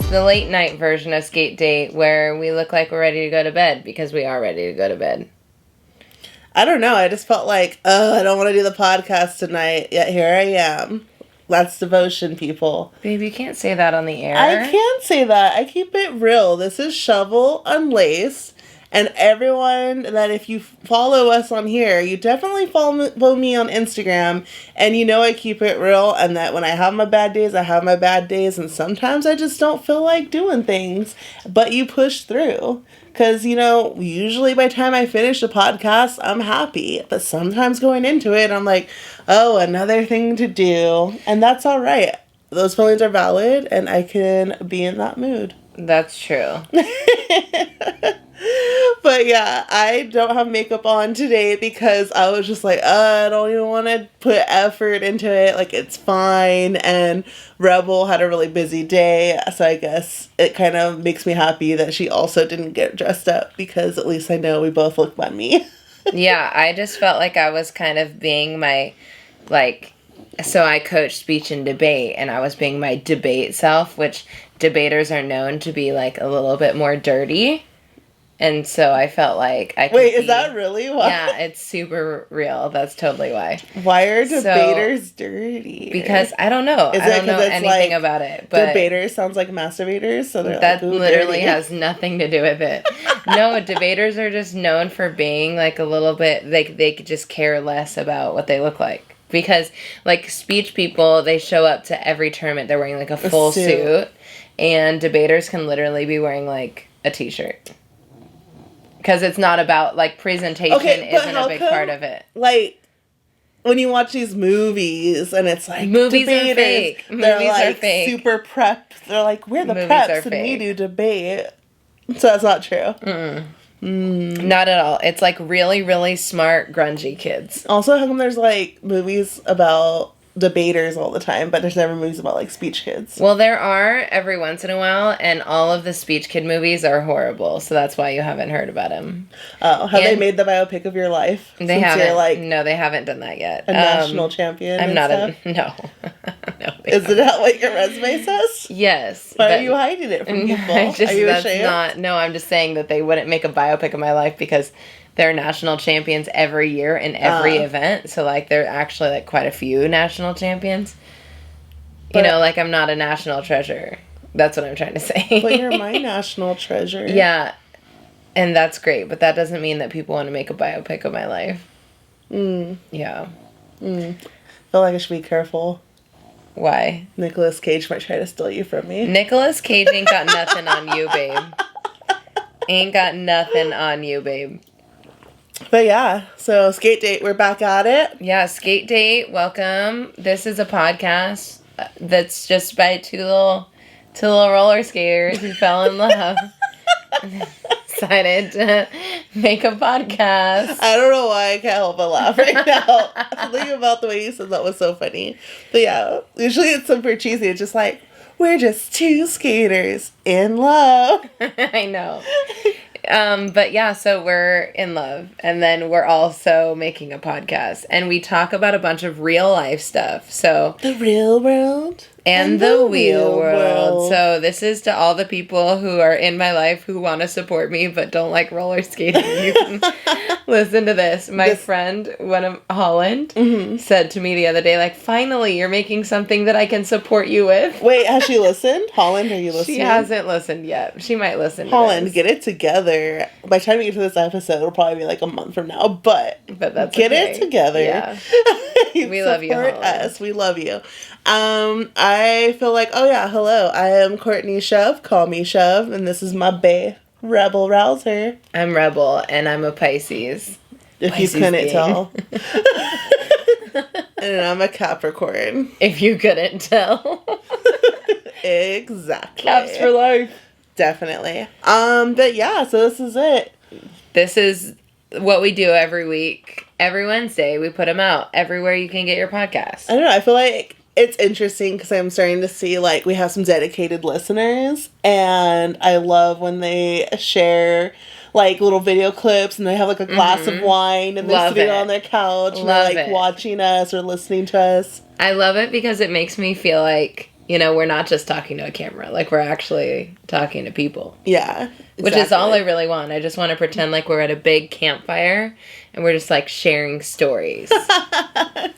the late night version of Skate Date where we look like we're ready to go to bed because we are ready to go to bed. I don't know. I just felt like, I don't want to do the podcast tonight, yet here I am. That's devotion, people. Babe, you can't say that on the air. I can't say that. I keep it real. This is Shovel Unlaced. And everyone that if you follow us on here, you definitely follow me on Instagram. And you know I keep it real. And that when I have my bad days, I have my bad days. And sometimes I just don't feel like doing things. But you push through. Because, usually by the time I finish the podcast, I'm happy. But sometimes going into it, I'm like, oh, another thing to do. And that's all right. Those feelings are valid, and I can be in that mood. That's true. But yeah, I don't have makeup on today because I was just like, I don't even want to put effort into it. Like, it's fine. And Rebel had a really busy day. So I guess it kind of makes me happy that she also didn't get dressed up because at least I know we both look bummy. Yeah, I just felt like I was kind of being my, so I coach speech and debate, and I was being my debate self, which debaters are known to be, a little bit more dirty. And so I felt like I could Wait, is that really why? Yeah, it's super real. That's totally why. Why are debaters dirty? Because I don't know. I don't know anything about it. But debaters sounds like masturbators, so they're that literally dirty. has nothing to do with it. No, debaters are just known for being a little bit. They could just care less about what they look like. Because speech people, they show up to every tournament. They're wearing a full suit, and debaters can literally be wearing a t-shirt. Because it's not about, presentation isn't a big part of it. When you watch these movies, and it's movies debaters, are fake. They're movies are fake. Super prepped. They're we're the movies preps, and we do debate. So that's not true. Not at all. It's really, really smart, grungy kids. Also, how come there's movies about debaters all the time, but there's never movies about speech kids? Well, there are every once in a while, and all of the speech kid movies are horrible, so that's why you haven't heard about them. Oh, have they made the biopic of your life? They haven't. No, they haven't done that yet. A national champion. I'm not stuff? No. No. Is it not what your resume says? Yes. Why are you hiding it from people? Are you ashamed? No, I'm just saying that they wouldn't make a biopic of my life because they're national champions every year in every event. So, they're actually, quite a few national champions. But, I'm not a national treasure. That's what I'm trying to say. But you're my national treasure. Yeah. And that's great. But that doesn't mean that people want to make a biopic of my life. Yeah. I feel like I should be careful. Why? Nicolas Cage might try to steal you from me. Nicolas Cage ain't got nothing on you, babe. Ain't got nothing on you, babe. But yeah, so Skate Date, we're back at it. Yeah, Skate Date, welcome. This is a podcast that's just by two little roller skaters who fell in love. Decided to make a podcast. I don't know why I can't help but laugh right now. Something about the way you said that was so funny. But yeah, usually it's super cheesy. It's just we're just two skaters in love. I know. But yeah, so we're in love, and then we're also making a podcast, and we talk about a bunch of real life stuff. So the real world and the wheel world. So this is to all the people who are in my life who want to support me but don't like roller skating. You can listen to this. My friend, one of Holland, said to me the other day, finally, you're making something that I can support you with. Wait, has she listened? Holland, are you listening? She hasn't listened yet. She might listen. Holland, get it together. By the time we get to this episode, it'll probably be a month from now. But that's get it together. Yeah. We love you, Holland. Us. We love you. I feel hello. I am Courtney Shove. Call me Shove, and this is my bae, Rebel Rouser. I'm Rebel, and I'm a Pisces. If you couldn't tell. And I'm a Capricorn. If you couldn't tell. Exactly. Caps for life. Definitely. But yeah, so this is it. This is what we do every week. Every Wednesday, we put them out everywhere you can get your podcast. I don't know. I feel like it's interesting because I'm starting to see, we have some dedicated listeners. And I love when they share, little video clips. And they have, a glass of wine. And they're sitting on their couch. And they're, watching us or listening to us. I love it because it makes me feel like You know, we're not just talking to a camera. Like, we're actually talking to people. Yeah. Exactly. Which is all I really want. I just want to pretend like we're at a big campfire and we're just, like, sharing stories.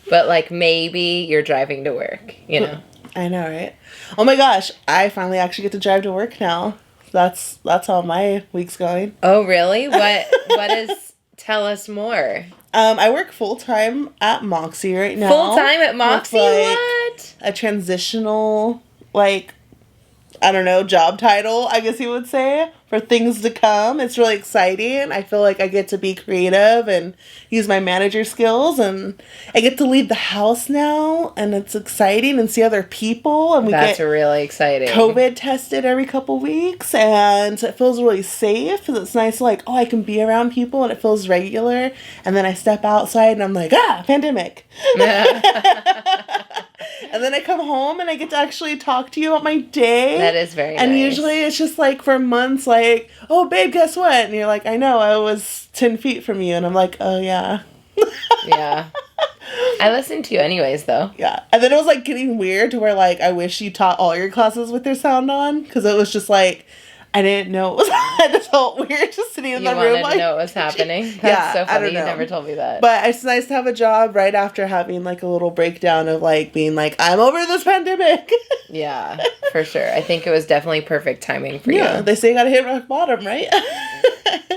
But, like, maybe you're driving to work, you know? I know, right? Oh my gosh, I finally actually get to drive to work now. That's how my week's going. Oh, really? What is... Tell us more. I work full-time at Moxi right now. Full-time at Moxi? Like, what? A transitional, like, I don't know, job title, I guess you would say, for things to come. It's really exciting. I feel like I get to be creative and use my manager skills, and I get to leave the house now, and it's exciting, and see other people, and That's really exciting. COVID tested every couple weeks, and it feels really safe, because it's nice, like, I can be around people, and it feels regular, and then I step outside, and I'm like, pandemic. And then I come home and I get to actually talk to you about my day. That is very nice. And usually it's just like for months, like, oh, babe, guess what? And you're like, I know, I was 10 feet from you. And I'm like, oh, yeah. Yeah. I listen to you anyways, though. Yeah. And then it was like getting weird to where like, I wish you taught all your classes with your sound on. Because it was just like, I didn't know it was. I just felt weird just sitting in the room. You wanted to know what was happening? That's so funny. I don't know. You never told me that. But it's nice to have a job right after having like a little breakdown of like being like, I'm over this pandemic. Yeah, for sure. I think it was definitely perfect timing for you. Yeah, they say you gotta hit rock bottom, right?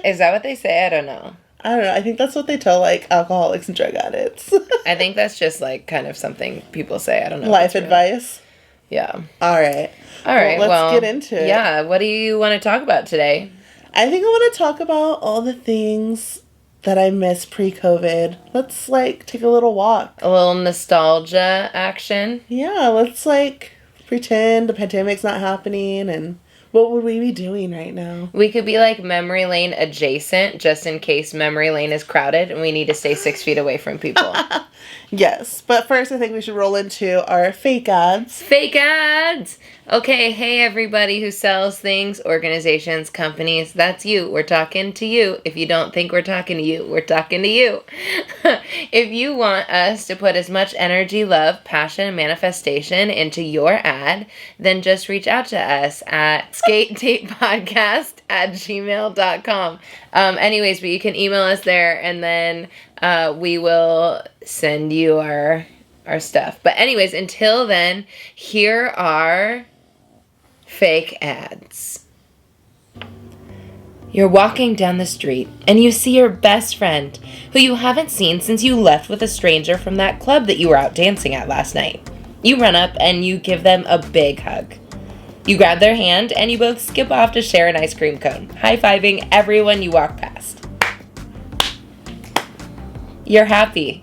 Is that what they say? I don't know. I don't know. I think that's what they tell like alcoholics and drug addicts. I think that's just like kind of something people say. I don't know. Life advice. Yeah. All right. Let's get into it. Yeah. What do you want to talk about today? I think I want to talk about all the things that I miss pre-COVID. Let's like take a little walk. A little nostalgia action. Yeah. Let's like pretend the pandemic's not happening, and what would we be doing right now? We could be like memory lane adjacent, just in case memory lane is crowded and we need to stay 6 feet away from people. Yes, but first I think we should roll into our fake ads. Fake ads! Okay, hey everybody who sells things, organizations, companies, that's you. We're talking to you. If you don't think we're talking to you, we're talking to you. If you want us to put as much energy, love, passion, and manifestation into your ad, then just reach out to us at skatedatepodcast@gmail.com. Anyways, but you can email us there, and then we will send you our stuff. But anyways, until then, here are fake ads. You're walking down the street and you see your best friend, who you haven't seen since you left with a stranger from that club that you were out dancing at last night. You run up and you give them a big hug. You grab their hand and you both skip off to share an ice cream cone, high-fiving everyone you walk past. You're happy.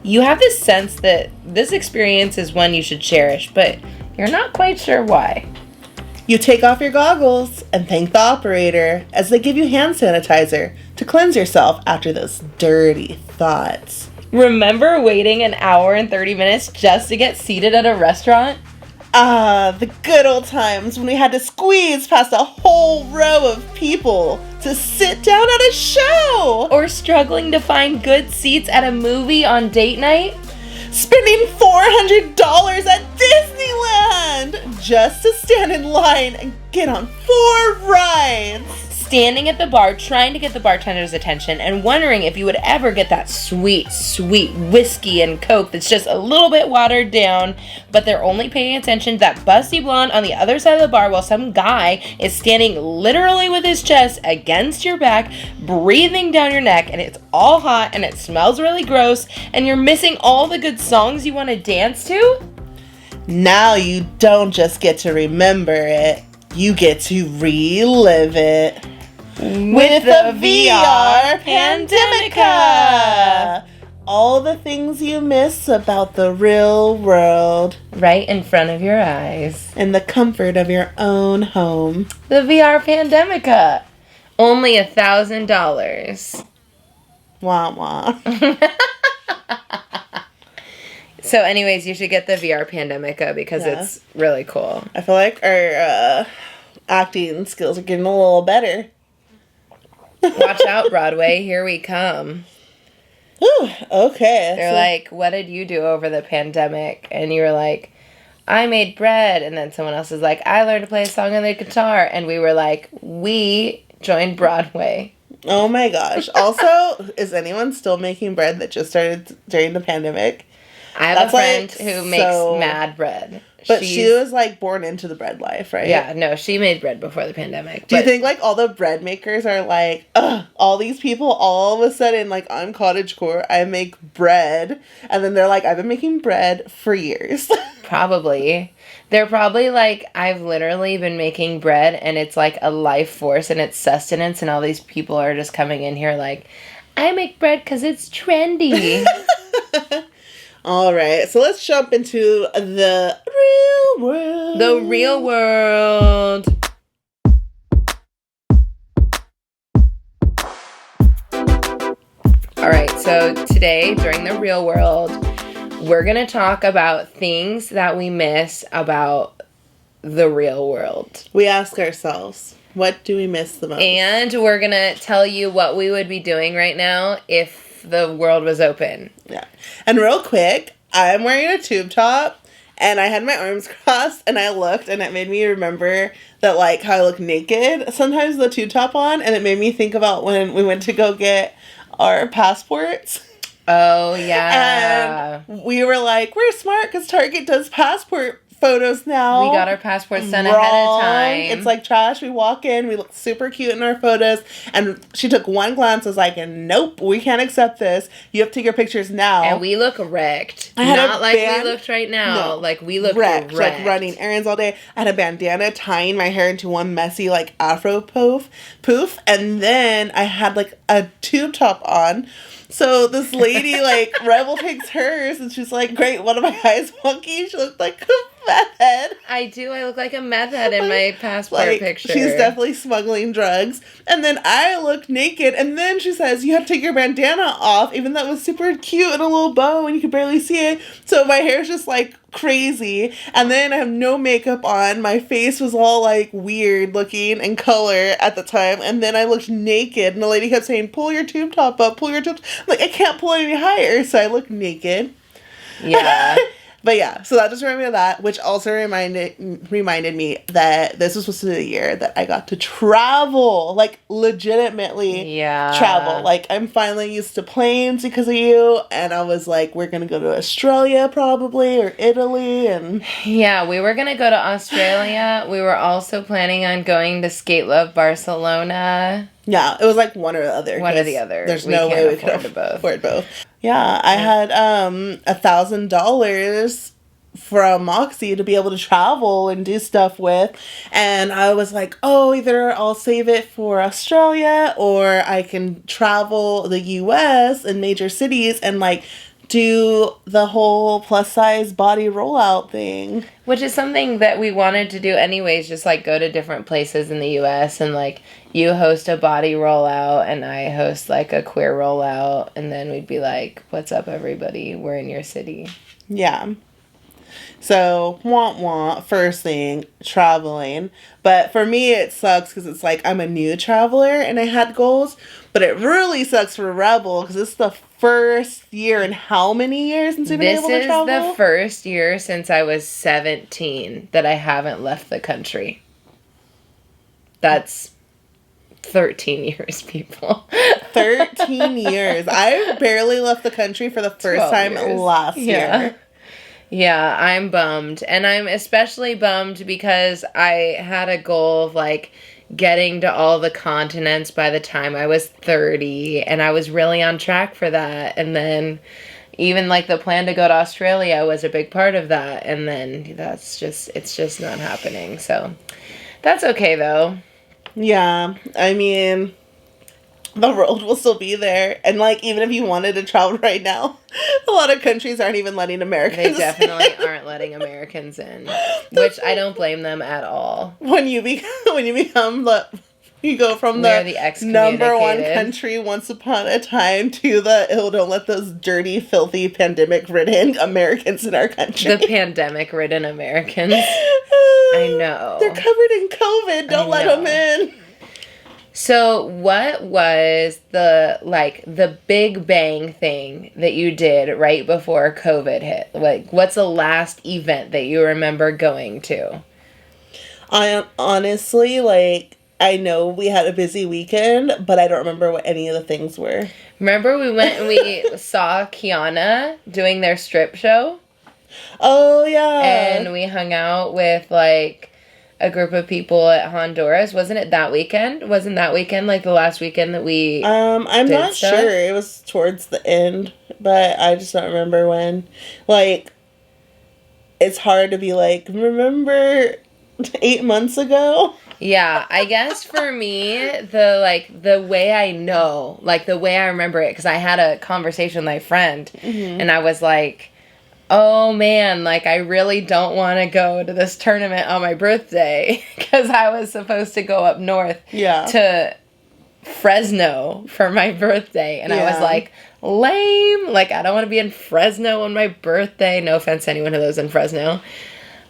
You have this sense that this experience is one you should cherish, but you're not quite sure why. You take off your goggles and thank the operator as they give you hand sanitizer to cleanse yourself after those dirty thoughts. Remember waiting an hour and 30 minutes just to get seated at a restaurant? Ah, the good old times when we had to squeeze past a whole row of people to sit down at a show! Or struggling to find good seats at a movie on date night? Spending $400 at Disneyland just to stand in line and get on 4 rides! Standing at the bar trying to get the bartender's attention and wondering if you would ever get that sweet, sweet whiskey and Coke that's just a little bit watered down, but they're only paying attention to that busty blonde on the other side of the bar while some guy is standing literally with his chest against your back, breathing down your neck, and it's all hot and it smells really gross, and you're missing all the good songs you want to dance to? Now you don't just get to remember it, you get to relive it. With the VR Pandemica! All the things you miss about the real world. Right in front of your eyes. In the comfort of your own home. The VR Pandemica. Only $1,000. Wah wah. So anyways, you should get the VR Pandemica because it's really cool. I feel like our acting skills are getting a little better. Watch out, Broadway. Here we come. Ooh, okay. They're like, what did you do over the pandemic? And you were like, I made bread. And then someone else is like, I learned to play a song on the guitar. And we were like, we joined Broadway. Oh my gosh. Also, is anyone still making bread that just started during the pandemic? I have a friend who makes mad bread. But she was, like, born into the bread life, right? Yeah, no, she made bread before the pandemic. Do you think, like, all the bread makers are like, ugh, all these people all of a sudden, like, I'm cottagecore, I make bread, and then they're like, I've been making bread for years. Probably. They're probably like, I've literally been making bread, and it's, like, a life force, and it's sustenance, and all these people are just coming in here like, I make bread because it's trendy. All right, so let's jump into the real world. The real world. All right, so today, during the real world, we're going to talk about things that we miss about the real world. We ask ourselves, what do we miss the most? And we're going to tell you what we would be doing right now if the world was open. Yeah. And real quick, I'm wearing a tube top, and I had my arms crossed, and I looked, and it made me remember that, like, how I look naked sometimes with the tube top on, and it made me think about when we went to go get our passports. Oh, yeah. And we were like, we're smart because Target does passport photos now. We got our passports done ahead of time. It's like trash. We walk in, we look super cute in our photos, and she took one glance, was like, nope, we can't accept this. You have to take your pictures now. And we look wrecked. Not like we looked right now. No, like we look wrecked. Like running errands all day. I had a bandana tying my hair into one messy, like, afro poof, and then I had, like, a tube top on. So this lady, like, Rebel takes hers, and she's like, great, one of my eyes wonky. She looked like a meth head. I do. I look like a meth head in my passport picture. She's definitely smuggling drugs. And then I look naked, and then she says, you have to take your bandana off, even though it was super cute and a little bow, and you could barely see it. So my hair's just, like, crazy. And then I have no makeup on. My face was all, like, weird looking and color at the time. And then I looked naked, and the lady kept saying, pull your tube top up, pull your tube top. Like, I can't pull it any higher. So I look naked. Yeah. But yeah, so that just reminded me of that, which also reminded me that this was supposed to be the year that I got to travel, like, legitimately travel. Like, I'm finally used to planes because of you, and I was like, we're going to go to Australia probably, or Italy, and... Yeah, we were going to go to Australia. We were also planning on going to Skate Love Barcelona. Yeah, it was like one or the other. One or the other. There's no way we could afford both. Yeah, I had $1,000 from Moxi to be able to travel and do stuff with, and I was like, oh, either I'll save it for Australia or I can travel the US in major cities and, like, do the whole plus size body rollout thing. Which is something that we wanted to do anyways, just, like, go to different places in the US and, like, you host a body rollout and I host, like, a queer rollout, and then we'd be like, what's up, everybody? We're in your city. Yeah. So, first thing, traveling. But for me, it sucks because it's like I'm a new traveler and I had goals. But it really sucks for Rebel because it's the first year in how many years since we've been able to travel? This is the first year since I was 17 that I haven't left the country. That's 13 years, people. 13 years. I barely left the country for the first time last year. Yeah, I'm bummed. And I'm especially bummed because I had a goal of, like, getting to all the continents by the time I was 30, and I was really on track for that. And then even, like, the plan to go to Australia was a big part of that, and then it's just not happening. So that's okay, though. Yeah, I mean, the world will still be there, and, like, even if you wanted to travel right now, a lot of countries aren't even letting Americans in. They definitely aren't letting Americans in, which I don't blame them at all. When you become you go from the number one country once upon a time to don't let those dirty, filthy, pandemic-ridden Americans in our country. The pandemic-ridden Americans. I know. They're covered in COVID. Don't let them in. So what was the big bang thing that you did right before COVID hit? Like, what's the last event that you remember going to? I honestly, like, I know we had a busy weekend, but I don't remember what any of the things were. Remember we went and we saw Kiana doing their strip show? Oh, yeah. And we hung out with, like, a group of people at Honduras. Wasn't it that weekend? Wasn't that weekend, like, the last weekend that we I'm not stuff? sure. It was towards the end, but I just don't remember when. Like, it's hard to be like, remember 8 months ago? Yeah, I guess for me, the way I know, like, the way I remember it, because I had a conversation with my friend, and I was like, oh man, like, I really don't want to go to this tournament on my birthday, because I was supposed to go up north to Fresno for my birthday, and I was like, lame, like, I don't want to be in Fresno on my birthday. No offense to anyone who lives in Fresno.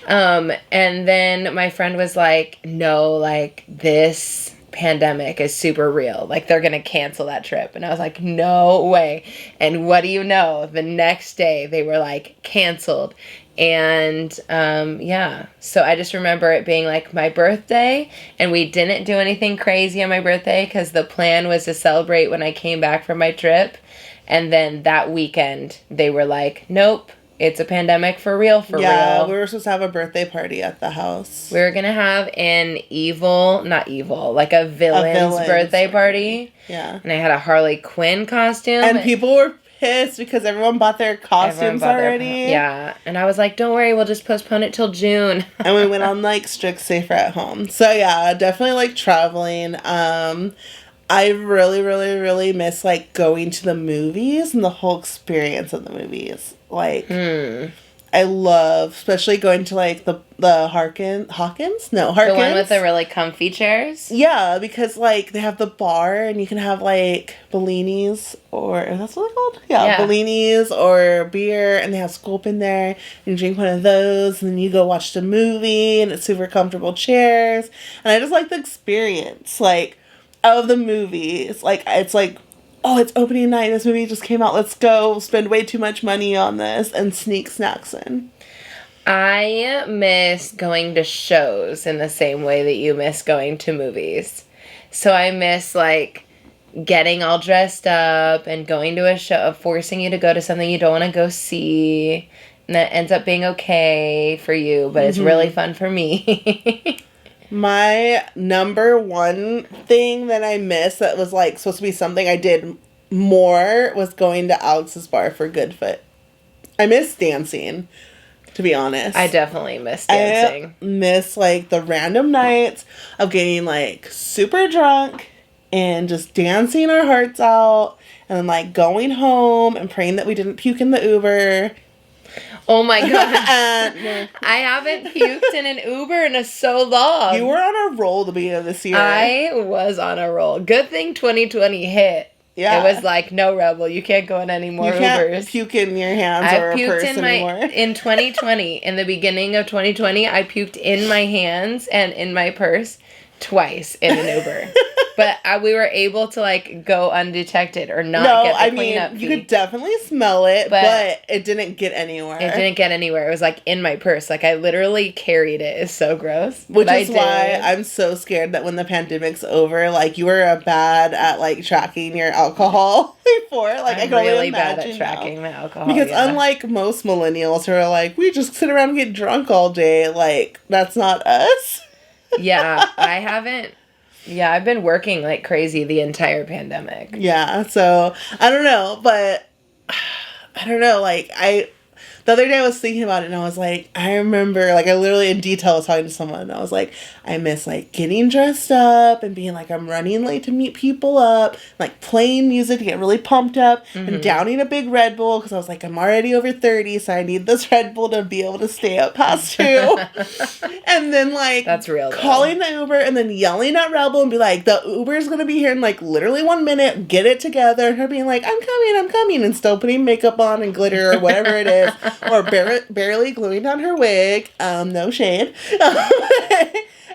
And then my friend was like, no, like, this pandemic is super real. Like, they're going to cancel that trip. And I was like, no way. And what do you know? The next day they were like canceled. And, so I just remember it being like my birthday, and we didn't do anything crazy on my birthday because the plan was to celebrate when I came back from my trip. And then that weekend they were like, nope. It's a pandemic for real, Yeah, we were supposed to have a birthday party at the house. We were going to have like a villain's birthday party. Yeah. And I had a Harley Quinn costume. And people were pissed because everyone bought their costumes already. Yeah. And I was like, don't worry, we'll just postpone it till June. And we went on, like, strict safer at home. So, yeah, definitely, like, traveling. I really, really, really miss, like, going to the movies and the whole experience of the movies. Like, I love, especially going to, like, the Hawkins? No, Harkins. The one with the really comfy chairs? Yeah, because, like, they have the bar, and you can have, like, Bellinis, or, that's what they're called? Yeah, Bellinis, or beer, and they have Sculp in there, and you drink one of those, and then you go watch the movie, and it's super comfortable chairs, and I just like the experience, like, of the movies. Like, it's like, oh, it's opening night, this movie just came out, let's go spend way too much money on this and sneak snacks in. I miss going to shows in the same way that you miss going to movies. So I miss, like, getting all dressed up and going to a show, forcing you to go to something you don't want to go see, and that ends up being okay for you, but it's really fun for me. My number one thing that I missed that was, like, supposed to be something I did more was going to Alex's bar for Goodfoot. I miss dancing, to be honest. I definitely miss dancing. I miss, like, the random nights of getting, like, super drunk and just dancing our hearts out, and then, like, going home and praying that we didn't puke in the Uber. Oh my god. I haven't puked in an Uber in so long. You were on a roll the beginning of this year. I was on a roll. Good thing 2020 hit. Yeah. It was like, no, Rebel, you can't go in any more Ubers. You can't puke in your hands or a purse anymore. In 2020, in the beginning of 2020, I puked in my hands and in my purse twice in an Uber. But we were able to, like, go undetected or not get the cleanup fee. You could definitely smell it, but it didn't get anywhere. It didn't get anywhere. It was, like, in my purse. Like, I literally carried it. It's so gross. Which is why I'm so scared that when the pandemic's over, like, you were bad at, like, tracking your alcohol before. Like, I can only imagine bad at tracking my alcohol. Because unlike most millennials who are like, we just sit around and get drunk all day, like, that's not us. Yeah, I haven't. Yeah, I've been working like crazy the entire pandemic. Yeah, so I don't know, but I don't know, like, the other day I was thinking about it, and I was like, I remember, like, I literally in detail was talking to someone, and I was like, I miss, like, getting dressed up and being like, I'm running late to meet people up, like, playing music to get really pumped up, and downing a big Red Bull, because I was like, I'm already over 30, so I need this Red Bull to be able to stay up past 2. And then, like, that's real, though. Calling the Uber, and then yelling at Rebel and be like, the Uber's gonna be here in, like, literally 1 minute, get it together, and her being like, I'm coming, and still putting makeup on and glitter or whatever it is. Or barely gluing down her wig. No shade.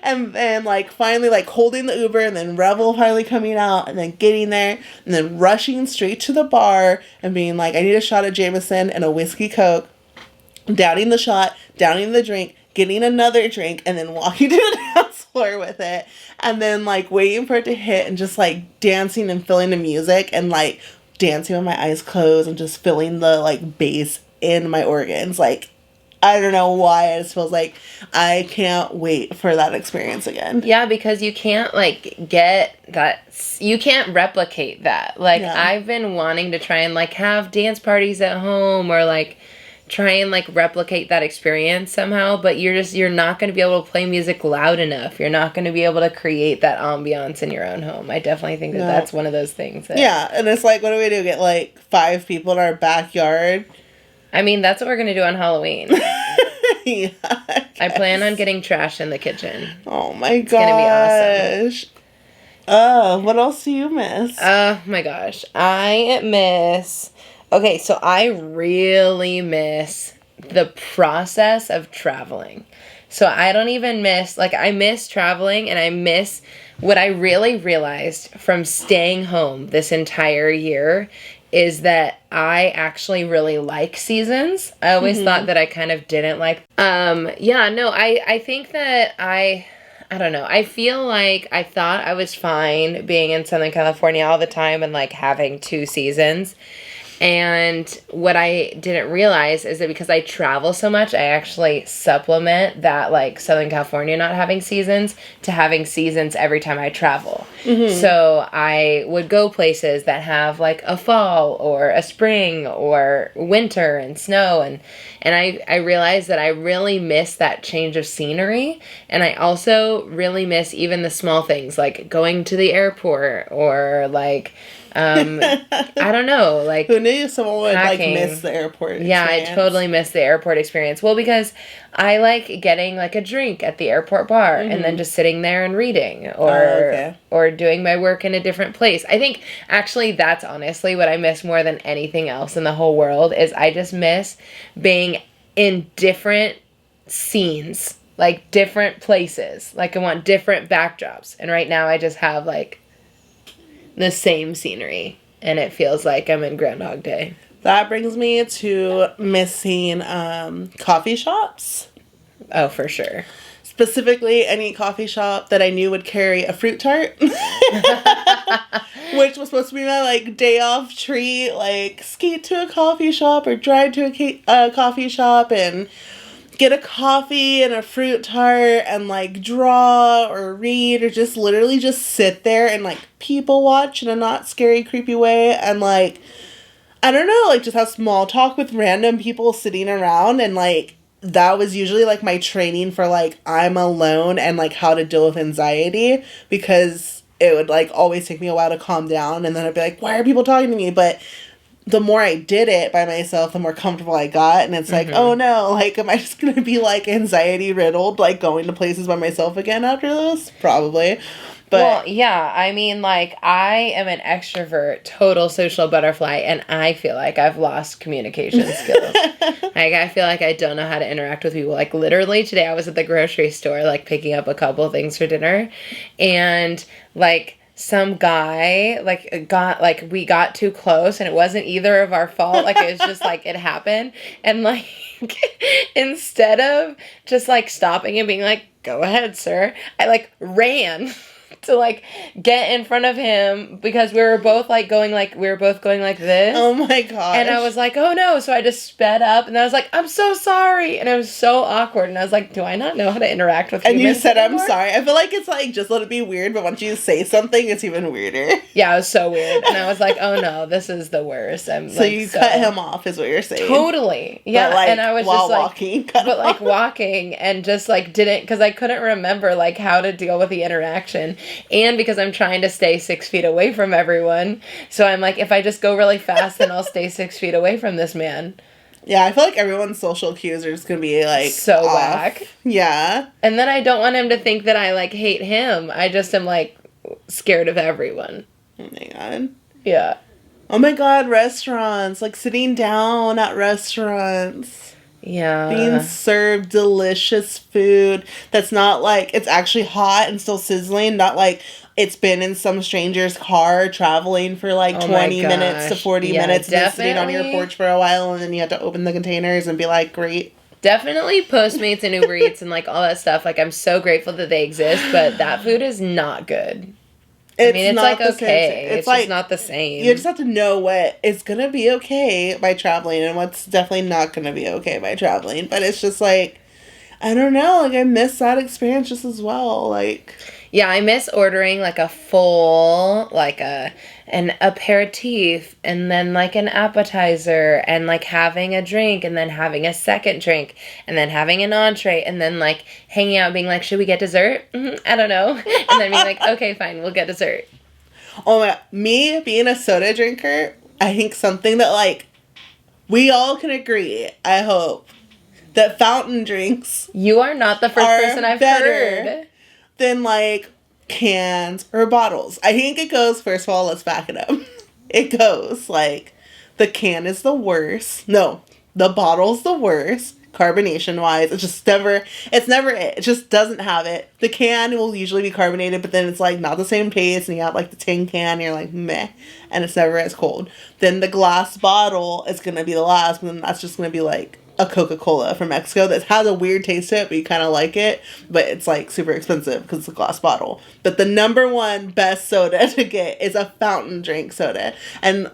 and like finally like holding the Uber, and then Revel finally coming out, and then getting there, and then rushing straight to the bar and being like, I need a shot of Jameson and a whiskey Coke, downing the shot, downing the drink, getting another drink, and then walking to the dance floor with it, and then like waiting for it to hit and just like dancing and feeling the music and like dancing with my eyes closed and just feeling the like bass in my organs. Like, I don't know why, it just feels like I can't wait for that experience again. Yeah, because you can't, like, get that, you can't replicate that. Like, Yeah. I've been wanting to try and, like, have dance parties at home or, like, try and, like, replicate that experience somehow, but you're not going to be able to play music loud enough. You're not going to be able to create that ambiance in your own home. I definitely think that that's one of those things. Yeah, and it's like, what do we do? Get, like, 5 people in our backyard? I mean, that's what we're going to do on Halloween. Yeah, I plan on getting trash in the kitchen. Oh my gosh. It's gonna be awesome. What else do you miss? Oh my gosh. I miss... Okay, so I really miss the process of traveling. So I don't even miss... Like, I miss traveling, and I miss... What I really realized from staying home this entire year is that I actually really like seasons. I always thought that I kind of didn't like. I think that I don't know. I feel like I thought I was fine being in Southern California all the time and like having 2 seasons. And what I didn't realize is that because I travel so much, I actually supplement that, like, Southern California not having seasons to having seasons every time I travel. So I would go places that have, like, a fall or a spring or winter and snow. And I realized that I really miss that change of scenery. And I also really miss even the small things, like going to the airport or, like... I don't know, like... Who knew someone would, packing. like, miss the airport experience? Yeah, I totally miss the airport experience. Well, because I like getting, like, a drink at the airport bar and then just sitting there and reading or doing my work in a different place. I think, actually, that's honestly what I miss more than anything else in the whole world is I just miss being in different scenes, like, different places. Like, I want different backdrops. And right now I just have, like... the same scenery, and it feels like I'm in Groundhog Day. That brings me to missing coffee shops. Oh, for sure. Specifically, any coffee shop that I knew would carry a fruit tart. Which was supposed to be my, like, day off treat. Like, skate to a coffee shop or drive to a coffee shop and get a coffee and a fruit tart and, like, draw or read or just literally just sit there and, like, people watch in a not scary, creepy way and, like, I don't know, like, just have small talk with random people sitting around and, like, that was usually, like, my training for, like, I'm alone and, like, how to deal with anxiety because it would, like, always take me a while to calm down and then I'd be like, why are people talking to me? But the more I did it by myself, the more comfortable I got. And it's like, oh no, like, am I just going to be, like, anxiety riddled, like, going to places by myself again after this? Probably. But, well, yeah, I mean, like, I am an extrovert, total social butterfly, and I feel like I've lost communication skills. Like, I feel like I don't know how to interact with people. Like, literally, today I was at the grocery store, like, picking up a couple of things for dinner, and, like, some guy, we got too close, and it wasn't either of our fault. Like, it was just, like, it happened. And, like, instead of just, like, stopping and being like, go ahead, sir, I, like, ran to, like, get in front of him because we were both going like this. oh my gosh. And I was like, oh no. So I just sped up and I was like, I'm so sorry. And it was so awkward. And I was like, do I not know how to interact with humans? And you said, anymore? I'm sorry. I feel like it's like, just let it be weird, but once you say something, it's even weirder. Yeah, it was so weird. And I was like, oh no, this is the worst. So you cut him off is what you're saying. Totally. Yeah. But, like, and I was while just like, walking, like walking and just like didn't, because I couldn't remember like how to deal with the interaction. And because I'm trying to stay 6 feet away from everyone. So I'm like, if I just go really fast, then I'll stay 6 feet away from this man. Yeah, I feel like everyone's social cues are just going to be, like, so off. whack. Yeah. And then I don't want him to think that I, like, hate him. I just am, like, scared of everyone. Oh my god. Yeah. Oh my god, restaurants. Like, sitting down at restaurants. Yeah. Being served delicious food that's not like it's actually hot and still sizzling, not like it's been in some stranger's car traveling for like 20 minutes to 40 minutes and then sitting on your porch for a while, and then you have to open the containers and be like, great. Definitely Postmates and Uber Eats and like all that stuff. Like, I'm so grateful that they exist, but that food is not good. It's like okay. It's like, just not the same. You just have to know what is going to be okay by traveling and what's definitely not going to be okay by traveling. But it's just like, I don't know. Like, I miss that experience just as well. Like, yeah, I miss ordering like a full, like an aperitif and then like an appetizer and like having a drink and then having a second drink and then having an entree and then like hanging out being like, should we get dessert? I don't know. And then being like, okay, fine, we'll get dessert. Oh my God. Me being a soda drinker, I think something that like we all can agree, I hope, that fountain drinks. You are not the first person I've heard. Than like cans or bottles. I think it goes, first of all, let's back it up. It goes like the can is the worst. No, the bottle's the worst. Carbonation wise, it's never it. It just doesn't have it. The can will usually be carbonated, but then it's like not the same taste, and you have like the tin can, and you're like meh, and it's never as cold. Then the glass bottle is gonna be the last, but then that's just gonna be like a Coca-Cola from Mexico that has a weird taste to it, but you kind of like it, but it's like super expensive because it's a glass bottle. But the number one best soda to get is a fountain drink soda. And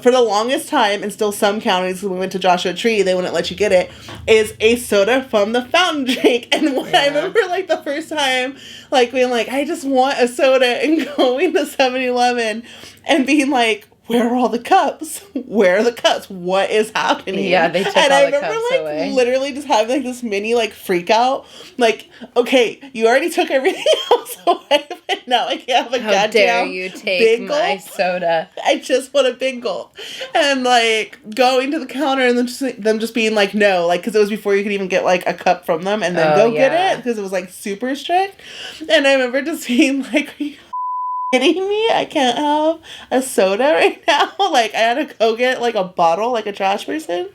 for the longest time, and still some counties, when we went to Joshua Tree, they wouldn't let you get it, is a soda from the fountain drink. And when I remember like the first time, like being like, I just want a soda, and going to 7-Eleven and being like, where are all the cups? Where are the cups? What is happening? Yeah, they took all the cups away. And I remember, like, literally just having, like, this mini, like, freak out. Like, okay, you already took everything else away, but now I can't have a goddamn dare you take my soda. I just want a big gulp. And, like, going to the counter and then them just being like, no. Like, because it was before you could even get, like, a cup from them and then get it. Because it was, like, super strict. And I remember just being like, are you kidding me? I can't have a soda right now. Like, I had to go get like a bottle, like a trash person.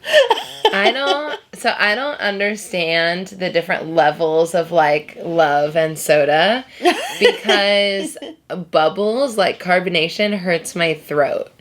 I don't understand the different levels of like love and soda, because bubbles, like carbonation, hurts my throat.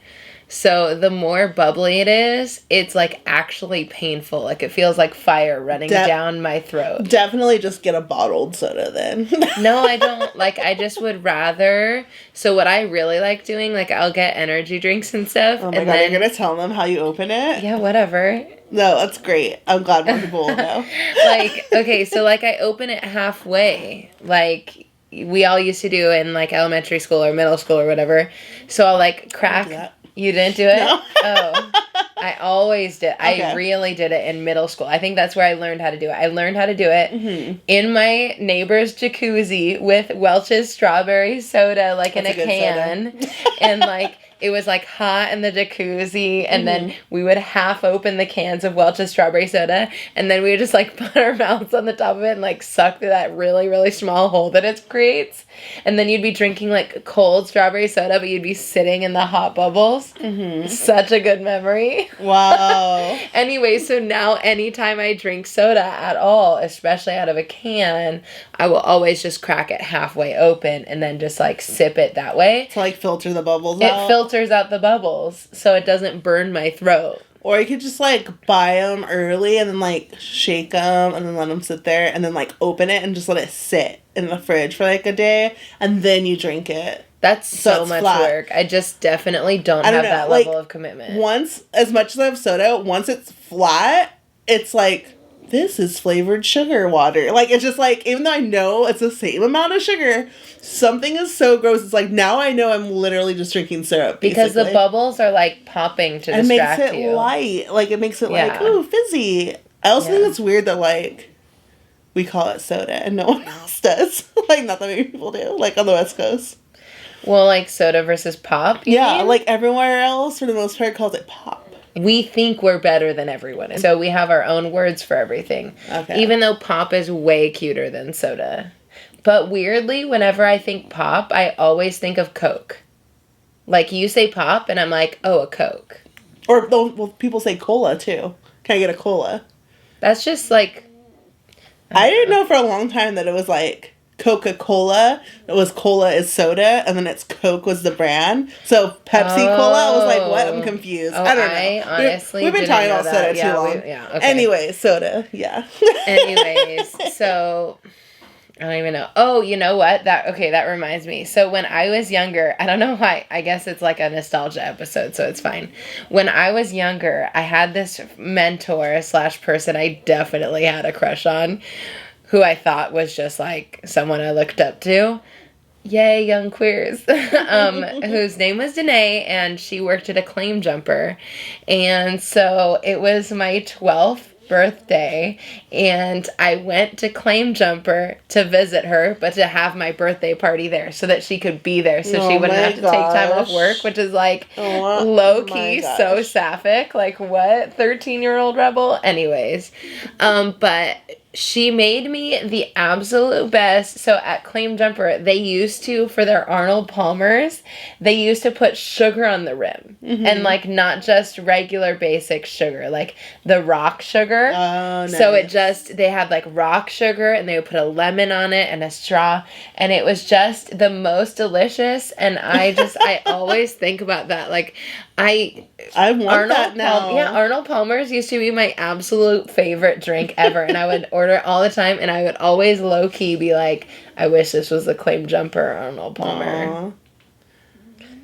So the more bubbly it is, it's like actually painful. Like it feels like fire running down my throat. Definitely just get a bottled soda then. No, I don't. Like, I just would rather. So what I really like doing, like I'll get energy drinks and stuff. Oh my God, you're going to tell them how you open it? Yeah, whatever. No, that's great. I'm glad more people will know. Like, okay, so like I open it halfway. Like we all used to do in like elementary school or middle school or whatever. So I'll like crack. You didn't do it? No. Oh. I always did. Okay. I really did it in middle school. I think that's where I learned how to do it. I learned how to do it in my neighbor's jacuzzi with Welch's strawberry soda, like that's in a can. And like, it was like hot in the jacuzzi, and then we would half open the cans of Welch's strawberry soda, and then we would just like put our mouths on the top of it and like suck through that really, really small hole that it creates. And then you'd be drinking like cold strawberry soda, but you'd be sitting in the hot bubbles. Such a good memory. Wow. Anyway, so now anytime I drink soda at all, especially out of a can, I will always just crack it halfway open and then just like sip it that way. To like filter the bubbles out? It filters out the bubbles so it doesn't burn my throat. Or you could just, like, buy them early and then, like, shake them and then let them sit there and then, like, open it and just let it sit in the fridge for, like, a day and then you drink it. That's so much work. I just definitely don't have that level of commitment. Once, as much as I have soda, once it's flat, it's like, this is flavored sugar water. Like, it's just like, even though I know it's the same amount of sugar, something is so gross. It's like, now I know I'm literally just drinking syrup. Because the bubbles are, like, popping to distract you. It makes it light. Like, it makes it like, ooh, fizzy. I also think it's weird that, like, we call it soda and no one else does. Like, not that many people do. Like, on the West Coast. Well, like, soda versus pop, you mean? Like, everywhere else, for the most part, calls it pop. We think we're better than everyone. So we have our own words for everything. Okay. Even though pop is way cuter than soda. But weirdly, whenever I think pop, I always think of Coke. Like, you say pop, and I'm like, oh, a Coke. Or, well, people say cola, too. Can I get a cola? That's just like... I didn't know for a long time that it was like Coca-Cola. It was cola is soda, and then it's Coke was the brand. So Pepsi Cola, I was like, what? I'm confused. I don't know. I honestly We've been talking about soda too long. Okay. Anyway, soda, yeah. Anyways, so... I don't even know. Oh, you know what? That reminds me. So when I was younger, I don't know why. I guess it's like a nostalgia episode, so it's fine. When I was younger, I had this mentor / person I definitely had a crush on, who I thought was just like someone I looked up to. Yay, young queers. Whose name was Danae, and she worked at a claim jumper. And so it was my 12th birthday, and I went to Claim Jumper to visit her, but to have my birthday party there so that she could be there, so she wouldn't have to take time off work, which is like low-key so sapphic. Like, what? 13-year-old rebel? Anyways, but she made me the absolute best. So at Claim Jumper, they used to, for their Arnold Palmers, they used to put sugar on the rim. Mm-hmm. And, like, not just regular basic sugar, like the rock sugar. Oh, nice. So they had, like, rock sugar, and they would put a lemon on it and a straw. And it was just the most delicious. And I always think about that. Like, I want that now. Arnold Palmer's used to be my absolute favorite drink ever, and I would order it all the time, and I would always low-key be like, I wish this was a Claim Jumper Arnold Palmer. Aww.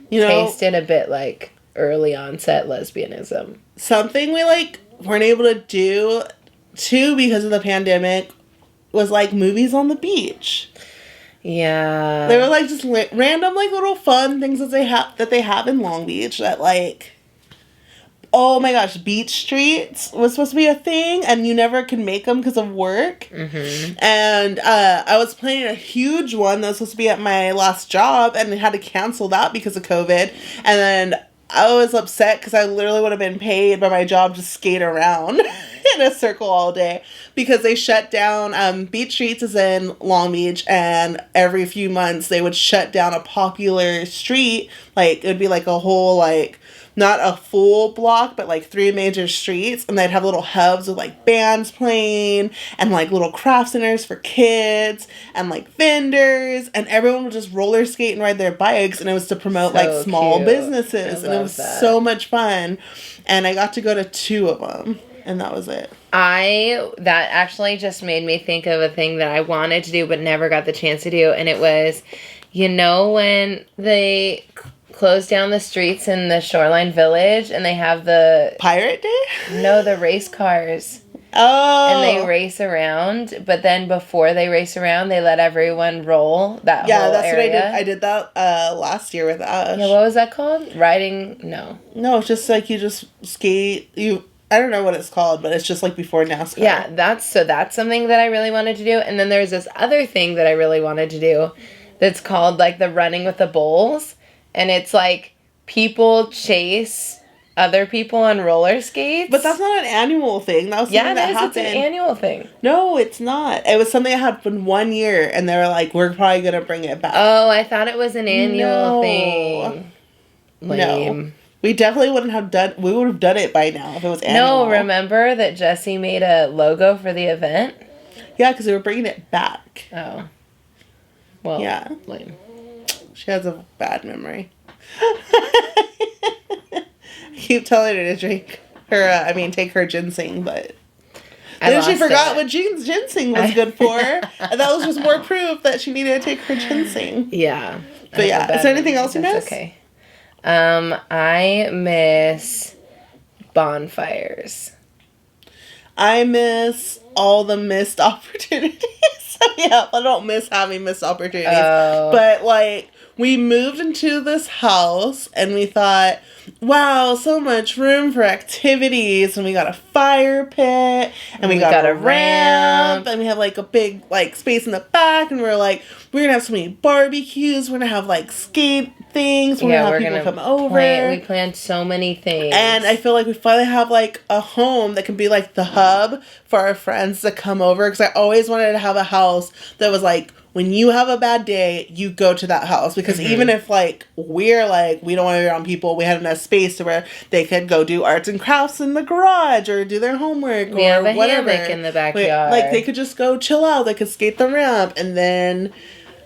Tasted a bit like early onset lesbianism. Something we, like, weren't able to do, too, because of the pandemic, was, like, movies on the beach. Yeah. They were, like, just random, like, little fun things that they have in Long Beach that, like, oh my gosh, beach streets was supposed to be a thing, and you never could make them because of work. Mm-hmm. And I was planning a huge one that was supposed to be at my last job, and I had to cancel that because of COVID. And then I was upset because I literally would have been paid by my job to skate around in a circle all day, because they shut down, Beach Streets is in Long Beach, and every few months they would shut down a popular street. Like, it would be like a whole, like, not a full block, but like 3 major streets, and they'd have little hubs with like bands playing and like little craft centers for kids and like vendors, and everyone would just roller skate and ride their bikes, and it was to promote like small businesses, and it was so much fun. And I got to go to 2 of them, and that was it. That actually just made me think of a thing that I wanted to do but never got the chance to do, and it was, when they close down the streets in the Shoreline Village, and they have the... Pirate Day? No, the race cars. Oh. And they race around, but then before they race around, they let everyone roll that whole area. Yeah, that's what I did. I did that last year with Ash. Yeah, what was that called? Riding? No. No, it's just like you just skate... I don't know what it's called, but it's just like before NASCAR. Yeah, that's something that I really wanted to do. And then there's this other thing that I really wanted to do that's called like the running with the bulls. And it's like people chase other people on roller skates. But that's not an annual thing. That was something that happened. It's an annual thing. No, it's not. It was something that happened 1 year, and they were like, we're probably going to bring it back. Oh, I thought it was an annual thing. Lame. No. We definitely would have done it by now if it was annual. No, remember that Jessie made a logo for the event? Yeah, because they were bringing it back. Oh. Well, yeah. Lame. She has a bad memory. I keep telling her to take her ginseng, but then she forgot what ginseng was good for, and that was just more proof that she needed to take her ginseng. Yeah. But yeah, is there anything else you miss? Okay. I miss bonfires. I miss all the missed opportunities. Yeah, I don't miss having missed opportunities. But, like, we moved into this house, and we thought, wow, so much room for activities, and we got a fire pit, and we got a ramp, and we have, like, a big, like, space in the back, and we're like, we're gonna have so many barbecues, we're gonna have, like, things. We're gonna have people come over. We planned so many things. And I feel like we finally have, like, a home that can be, like, the hub for our friends to come over. Because I always wanted to have a house that was, like, when you have a bad day, you go to that house. Because even if, like, we're, like, we don't want to be around people, we have enough space to where they could go do arts and crafts in the garage or do their homework or have a whatever. hammock in the backyard. Like, they could just go chill out. They could skate the ramp. And then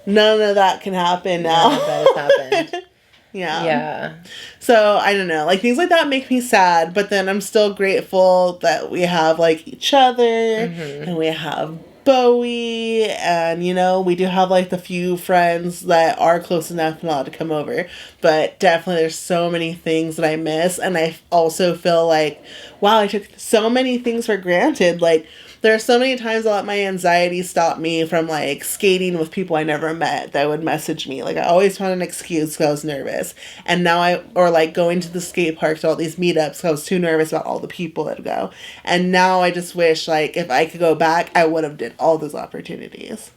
none of that can happen now. None of that has happened. Yeah. So, I don't know. Like, things like that make me sad. But then I'm still grateful that we have, like, each other. And we have Bowie, and we do have like the few friends that are close enough not to come over, but definitely there's so many things that I miss, and I also feel like, wow, I took so many things for granted. Like, there are so many times I let my anxiety stop me from like skating with people I never met that would message me. Like, I always found an excuse because I was nervous, and now or like going to the skate parks or all these meetups because I was too nervous about all the people that go. And now I just wish, like, if I could go back, I would have did all those opportunities.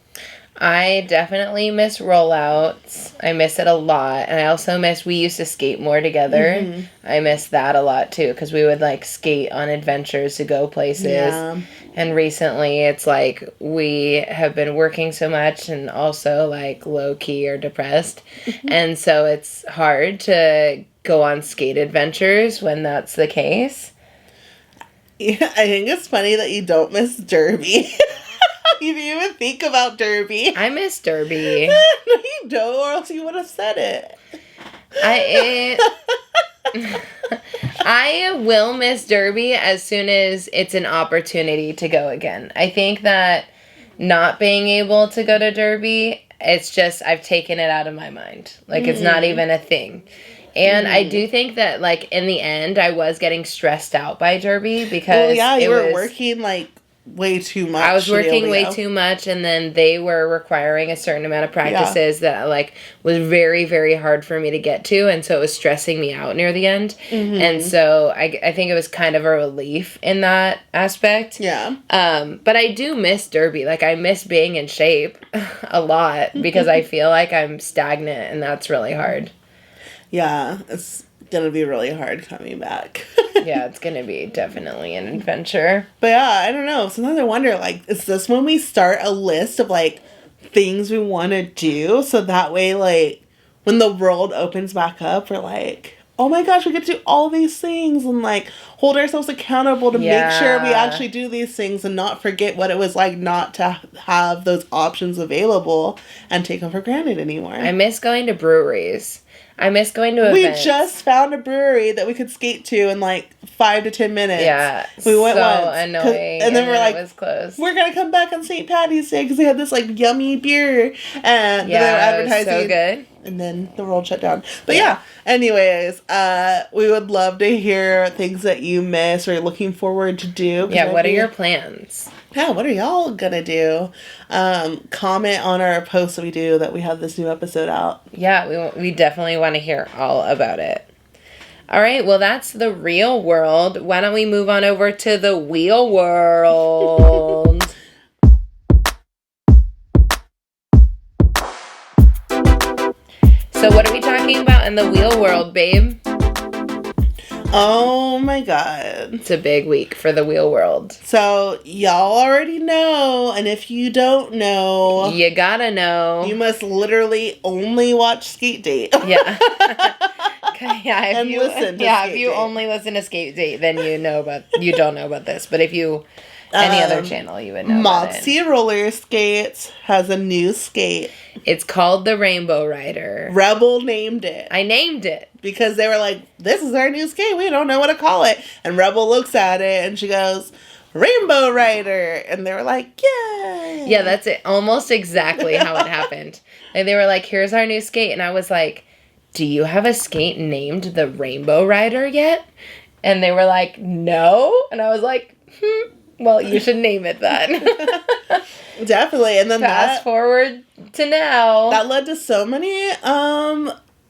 I definitely miss rollouts. I miss it a lot. And I also miss, we used to skate more together. I miss that a lot too, because we would like skate on adventures to go places. Yeah. And recently it's like we have been working so much and also like low key or depressed. And so it's hard to go on skate adventures when that's the case. Yeah, I think it's funny that you don't miss Derby. You didn't even think about Derby. I miss Derby. No, you don't, or else you would have said it. I will miss Derby as soon as it's an opportunity to go again. I think that not being able to go to Derby, it's just, I've taken it out of my mind. Like, it's not even a thing. And I do think that, like, in the end, I was getting stressed out by Derby because you were working, like, way too much. I was working way too much, and then they were requiring a certain amount of practices that like was very, very hard for me to get to, and so it was stressing me out near the end. And so I think it was kind of a relief in that aspect. Yeah. But I do miss Derby. Like, I miss being in shape a lot because I feel like I'm stagnant, and that's really hard. Yeah, it's gonna be really hard coming back. Yeah, it's gonna be definitely an adventure. But yeah, I don't know. Sometimes I wonder, like, is this when we start a list of, like, things we want to do? So that way, like, when the world opens back up, we're like, oh my gosh, we get to do all these things and, like, hold ourselves accountable to make sure we actually do these things and not forget what it was like not to have those options available and take them for granted anymore. I miss going to breweries. I miss going to events. We just found a brewery that we could skate to in like 5 to 10 minutes. Yeah, we went so once. Annoying. And then we're like, it was closed. We're gonna come back on St. Patty's Day because they had this like yummy beer and they were advertising. It was so good. And then the world shut down. But anyways, we would love to hear things that you miss or you're looking forward to do. Yeah, what are your plans? Yeah, what are y'all gonna do? Comment on our post that we do that we have this new episode out. Yeah, we definitely want to hear all about it. All right, well, that's the real world. Why don't we move on over to the wheel world? So what are we talking about in the wheel world, babe? Oh my god. It's a big week for the wheel world. So, y'all already know, and if you don't know... You gotta know. You must literally only watch Skate Date. Yeah. If you only listen to Skate Date, then you don't know about this. But if you... Any other channel, you would know Moxi Roller Skates has a new skate. It's called the Rainbow Rider. Rebel named it. I named it. Because they were like, this is our new skate. We don't know what to call it. And Rebel looks at it and she goes, Rainbow Rider. And they were like, yay. Yeah, that's it. Almost exactly how it happened. And they were like, here's our new skate. And I was like, do you have a skate named the Rainbow Rider yet? And they were like, no. And I was like, well, you should name it then. Definitely. And then fast forward to now. That led to so many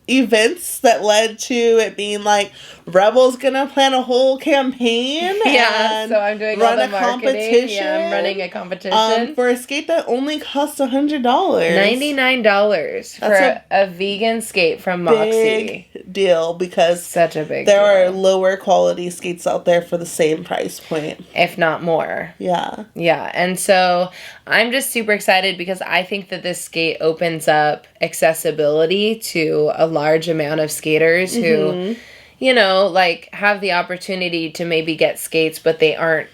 events that led to it being like Rebel's gonna plan a whole campaign. Yeah, and so I'm doing all the marketing. Yeah, I'm running a competition. For a skate that only costs $100. $99 for a vegan skate from Moxi. Big deal, because such a big there deal. are lower quality skates out there for the same price point. If not more. Yeah. Yeah, and so I'm just super excited because I think that this skate opens up accessibility to a large amount of skaters who, you know, like have the opportunity to maybe get skates, but they aren't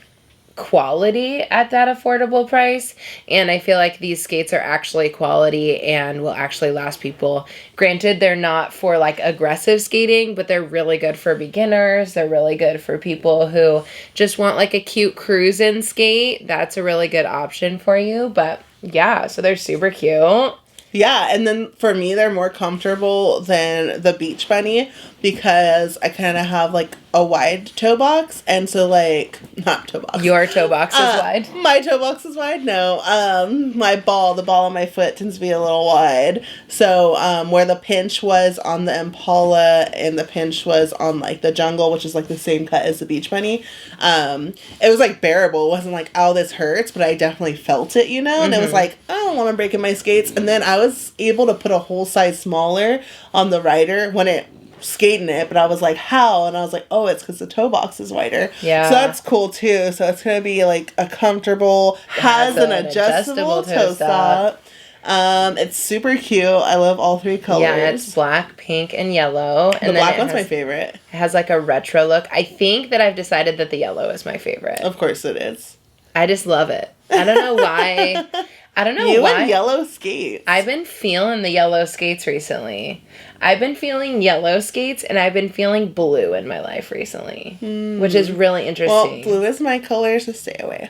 quality at that affordable price. And I feel like these skates are actually quality and will actually last people. Granted, they're not for like aggressive skating, but they're really good for beginners. They're really good for people who just want like a cute cruise-in skate. That's a really good option for you. But yeah, so they're super cute. Yeah, and then for me, they're more comfortable than the Beach Bunny because I kind of have, like, a wide toe box, and so, like, not toe box. Your toe box is wide? My toe box is wide, no. The ball on my foot tends to be a little wide, so, where the pinch was on the Impala and the pinch was on, like, the Jungle, which is, like, the same cut as the Beach Bunny, it was, like, bearable. It wasn't like, oh, this hurts, but I definitely felt it, you know, and it was like, I don't want to break in my skates, and then I was able to put a whole size smaller on the rider when it skating it, but I was like, how? And I was like, oh, it's because the toe box is wider. Yeah. So that's cool too. So it's going to be like a comfortable, has an adjustable toe stop. It's super cute. I love all three colors. Yeah, it's black, pink, and yellow. And the black one's my favorite. It has like a retro look. I think that I've decided that the yellow is my favorite. Of course it is. I just love it. I don't know why. I don't know why. And yellow skates. I've been feeling the yellow skates recently. I've been feeling yellow skates, and I've been feeling blue in my life recently, which is really interesting. Well, blue is my color, so stay away.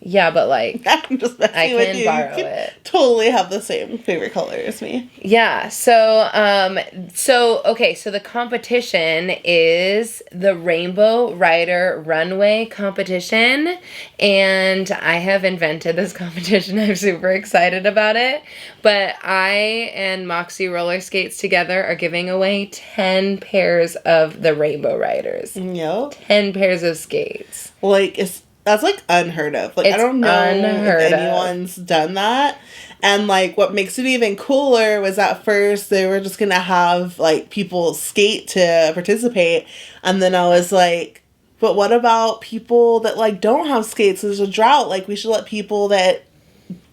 Yeah, but like, I'm just messing with you. Borrow you it. Totally have the same favorite color as me. Yeah. So the competition is the Rainbow Rider Runway competition, and I have invented this competition. I'm super excited about it. But I and Moxi roller skates together are giving away 10 pairs of the Rainbow Riders. Yep. 10 pairs of skates. Like that's like unheard of. Like, I don't know if anyone's done that. And like what makes it even cooler was at first they were just gonna have like people skate to participate, and then I was like, but what about people that like don't have skates? There's a drought. Like, we should let people that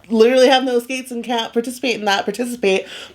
literally have no skates and can't participate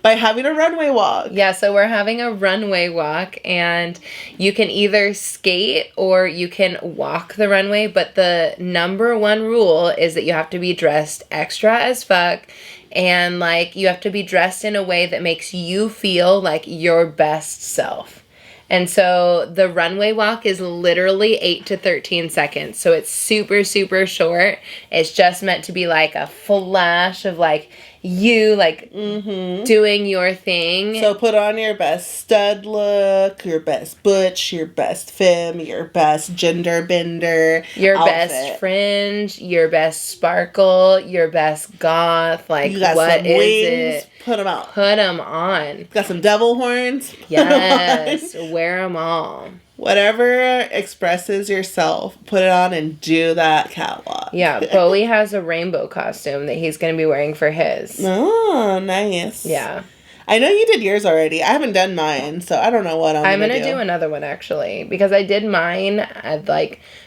by having a runway walk. Yeah, so we're having a runway walk, and you can either skate or you can walk the runway, but the number one rule is that you have to be dressed extra as fuck, and like you have to be dressed in a way that makes you feel like your best self. And so the runway walk is literally 8 to 13 seconds. So it's super, super short. It's just meant to be like a flash of like you like doing your thing. So put on your best stud look, your best butch, your best femme, your best gender bender, your outfit. Best fringe, your best sparkle, your best goth. Like, you got what some is wings, it? Put them out. Put them on. Got some devil horns. Yes, wear them all. Whatever expresses yourself, put it on and do that catwalk. Yeah, Bowie has a rainbow costume that he's going to be wearing for his. Oh, nice. Yeah. I know you did yours already. I haven't done mine, so I don't know what I'm going to do. Do another one, actually, because I did mine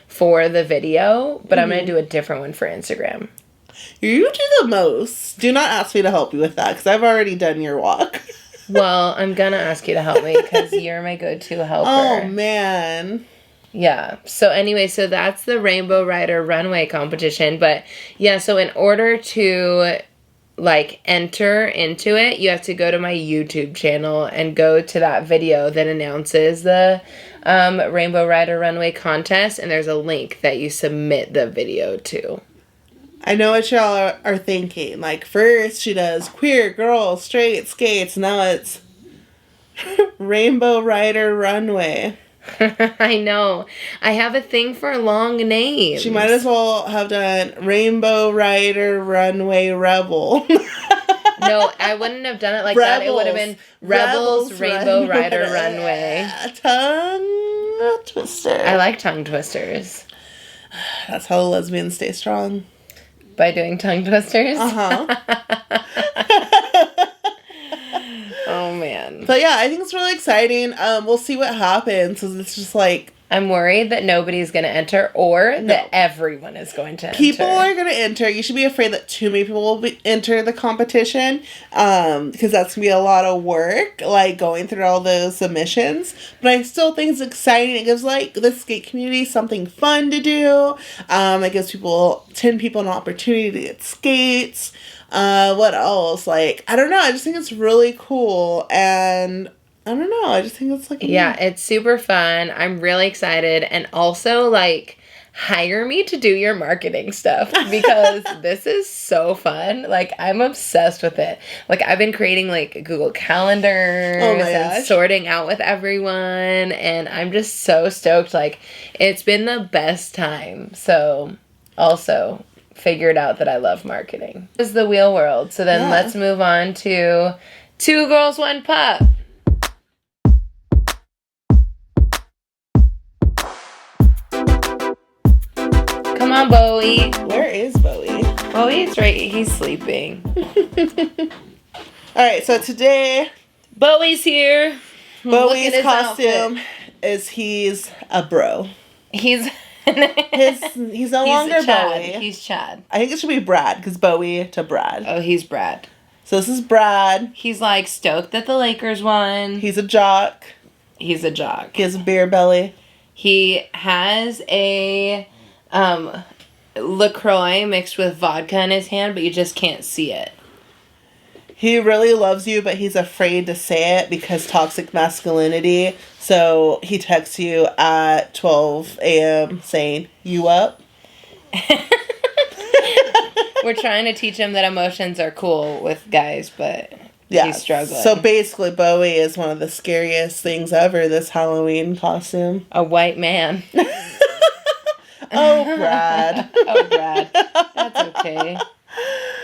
for the video, but I'm going to do a different one for Instagram. You do the most. Do not ask me to help you with that, because I've already done your walk. Well, I'm going to ask you to help me because you're my go-to helper. Oh, man. Yeah. So anyway, so that's the Rainbow Rider Runway competition. But yeah, so in order to like enter into it, you have to go to my YouTube channel and go to that video that announces the Rainbow Rider Runway contest. And there's a link that you submit the video to. I know what y'all are thinking. Like, first she does queer girl straight skates. Now it's Rainbow Rider Runway. I know. I have a thing for long names. She might as well have done Rainbow Rider Runway Rebel. No, I wouldn't have done it like that. It would have been Rebels Rainbow Rider Runway. Tongue tongue twister. I like tongue twisters. That's how the lesbians stay strong. By doing tongue twisters? Uh-huh. Oh, man. But yeah, I think it's really exciting. We'll see what happens, because it's just like... I'm worried that nobody's going to enter, or that everyone is going to enter. People are going to enter. You should be afraid that too many people will enter the competition, because that's going to be a lot of work, like, going through all those submissions. But I still think it's exciting. It gives, like, the skate community something fun to do. It gives 10 people an opportunity to get skates. What else? Like, I don't know. I just think it's really cool, and... I don't know. I just think it's like... Yeah, it's super fun. I'm really excited. And also, like, hire me to do your marketing stuff, because this is so fun. Like, I'm obsessed with it. Like, I've been creating, like, Google Calendars and sorting out with everyone. And I'm just so stoked. Like, it's been the best time. So, also... figured out that I love marketing. This is the wheel world. So then let's move on to 2 Girls, 1 Pup. Come on, Bowie. Where is Bowie? Bowie's right. He's sleeping. Alright, so today... Bowie's here. Bowie's costume is he's a bro. He's no longer Chad. Bowie. He's Chad. I think it should be Brad, because Bowie to Brad. Oh, he's Brad. So this is Brad. He's like stoked that the Lakers won. He's a jock. He's a jock. He has a beer belly. He has a LaCroix mixed with vodka in his hand, but you just can't see it. He really loves you, but he's afraid to say it because toxic masculinity. So he texts you at 12 a.m. saying, "You up?" We're trying to teach him that emotions are cool with guys, but he's struggling. So basically, Bowie is one of the scariest things ever, this Halloween costume. A white man. Oh, Brad. Oh, Brad. That's okay.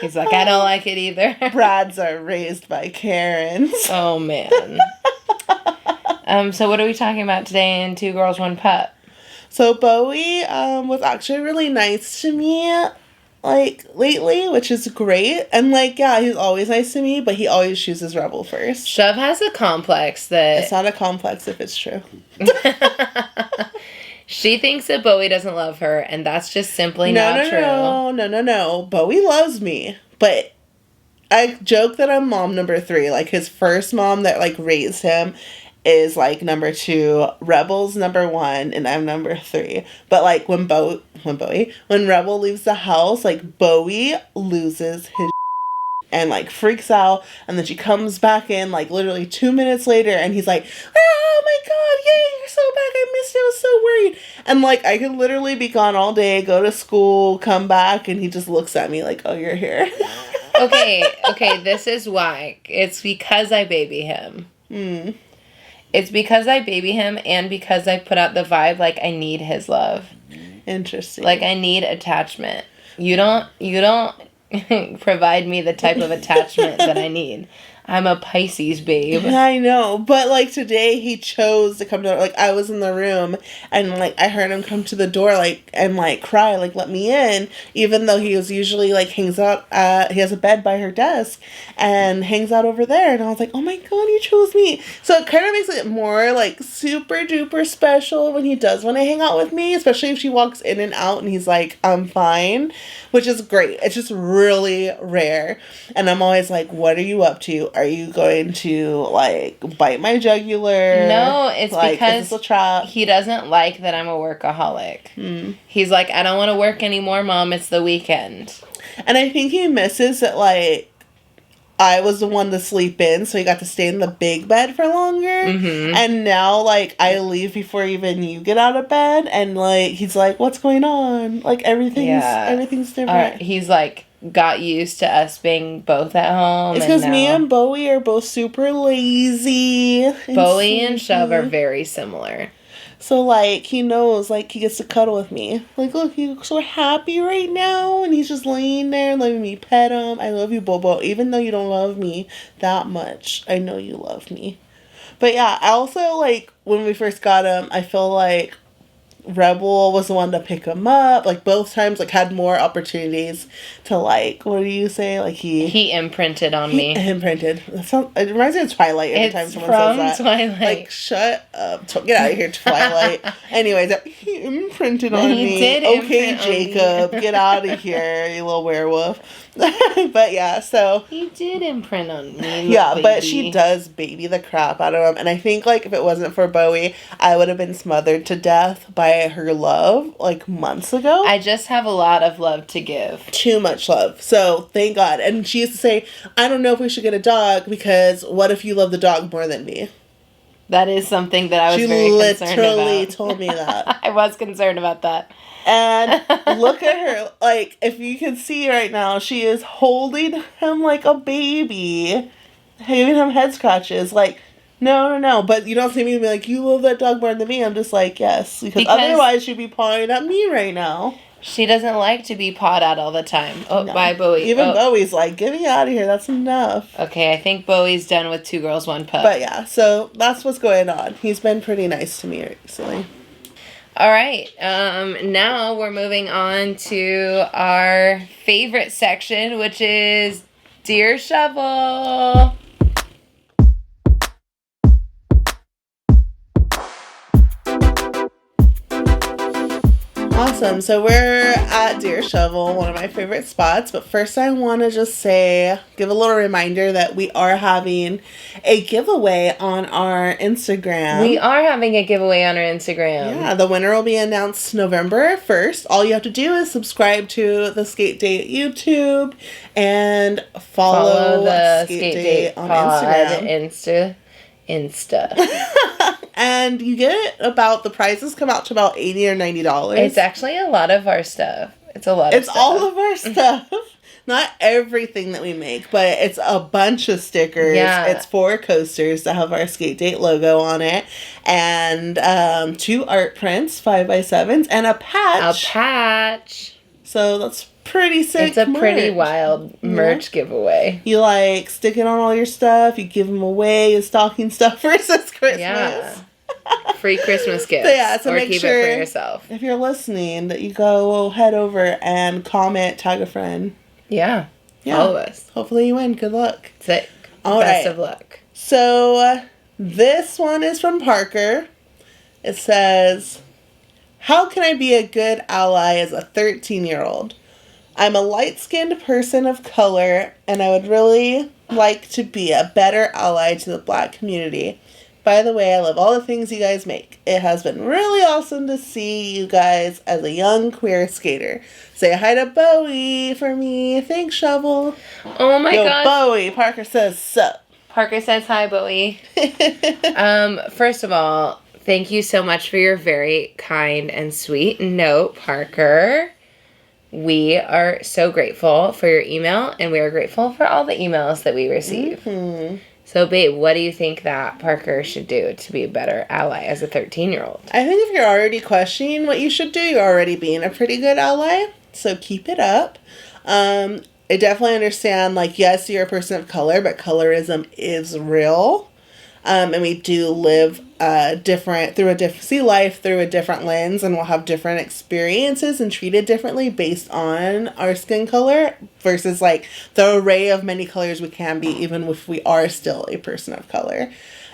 He's like, I don't like it either. Brads are raised by Karens. Oh, man. So what are we talking about today in 2 Girls, 1 Pup? So Bowie was actually really nice to me, like, lately, which is great. And, like, yeah, he's always nice to me, but he always chooses Rebel first. Shove has a complex that... It's not a complex if it's true. She thinks that Bowie doesn't love her, and that's just simply not true. No. Bowie loves me, but I joke that I'm mom number 3. Like, his first mom that, like, raised him is, like, number 2, Rebel's number 1, and I'm number 3. But, like, when Rebel leaves the house, like, Bowie loses his and, like, freaks out, and then she comes back in, like, literally 2 minutes later, and he's like, "Oh my god, yay, you're so back, I missed you, I was so worried." And, like, I could literally be gone all day, go to school, come back, and he just looks at me like, "Oh, you're here." Okay, this is why. It's because I baby him. It's because I baby him, and because I put out the vibe, like, I need his love. Interesting. Like, I need attachment. You don't provide me the type of attachment that I need. I'm a Pisces, babe. I know, but, like, today he chose to come to, like, I was in the room, and, like, I heard him come to the door, like, and, like, cry, like, "Let me in," even though he was usually, like, hangs out he has a bed by her desk, and hangs out over there, and I was like, "Oh my god, you chose me." So it kind of makes it more, like, super duper special when he does want to hang out with me, especially if she walks in and out, and he's like, "I'm fine," which is great. It's just really rare, and I'm always like, "What are you up to? Are you going to, like, bite my jugular?" No, it's like, because is this a trap? he doesn't like that I'm a workaholic. He's like, "I don't want to work anymore, Mom. It's the weekend." And I think he misses that, like, I was the one to sleep in, so he got to stay in the big bed for longer. And now, like, I leave before even you get out of bed, and, like, he's like, "What's going on?" Like, everything's different. He's like, got used to us being both at home. It's because me and Bowie are both super lazy. Bowie and Shove are very similar. So, like, he knows, like, he gets to cuddle with me. Like, look, he looks so happy right now, and he's just laying there letting me pet him. I love you, Bobo. Even though you don't love me that much, I know you love me. But yeah, I also, like, when we first got him, I feel like Rebel was the one to pick him up. Like, both times, like, had more opportunities to, like, what do you say? Like, he imprinted on me. Imprinted. It reminds me of Twilight every time someone says that. Twilight. Like, shut up. Get out of here, Twilight. Anyways, he imprinted on me. He did okay, Jacob. Get out of here, you little werewolf. But yeah, so. He did imprint on me. Yeah, but she does baby the crap out of him. And I think, like, if it wasn't for Bowie, I would have been smothered to death by her love, like, months ago. I just have a lot of love to give. Too much love. So, thank God. And she used to say, I don't know if we should get a dog because what if you love the dog more than me? That is something that I was very concerned about. She literally told me that. I was concerned about that. And look at her. Like, if you can see right now, she is holding him like a baby. Giving him head scratches. Like, no. But you don't see me be like, you love that dog more than me. I'm just like, yes. Because otherwise she'd be pawing at me right now. She doesn't like to be pawed at all the time. Oh, no. Bye, Bowie. Even Bowie's like, get me out of here. That's enough. Okay, I think Bowie's done with 2 girls, 1 pup. But yeah, so that's what's going on. He's been pretty nice to me recently. All right. Now we're moving on to our favorite section, which is Dear Shovel. Awesome. So we're at Dear Shovel, one of my favorite spots. But first I want to just give a little reminder that we are having a giveaway on our Instagram. We are having a giveaway on our Instagram. Yeah, the winner will be announced November 1st. All you have to do is subscribe to the Skate Date YouTube and follow the Skate Date on Instagram. And you get the prices come out to about $80 or $90. It's actually a lot of our stuff. It's all of our stuff. Not everything that we make, but it's a bunch of stickers. Yeah. It's 4 coasters that have our Skate Date logo on it. And 2 art prints, 5x7s, and a patch. So that's pretty sick. It's a pretty wild merch giveaway. You like stick it on all your stuff. You give them away as stocking stuffers this Christmas. Yeah. Free Christmas gifts. So or make keep sure, it for yourself. If you're listening, that you go head over and comment, tag a friend. Yeah. Follow us. Hopefully you win. Good luck. Sick. All Best right. of luck. So this one is from Parker. It says, how can I be a good ally as a 13-year-old? I'm a light-skinned person of color, and I would really like to be a better ally to the Black community. By the way, I love all the things you guys make. It has been really awesome to see you guys as a young queer skater. Say hi to Bowie for me. Thanks, Shovel. Oh my God. Bowie. Parker says sup. Parker says hi, Bowie. First of all, thank you so much for your very kind and sweet note, Parker. We are so grateful for your email, and we are grateful for all the emails that we receive. Mm-hmm. So, babe, what do you think that Parker should do to be a better ally as a 13-year-old? I think if you're already questioning what you should do, you're already being a pretty good ally. So keep it up. I definitely understand, like, yes, you're a person of color, but colorism is real. And we do live see life through a different lens, and we'll have different experiences and treated differently based on our skin color versus like the array of many colors we can be, even if we are still a person of color.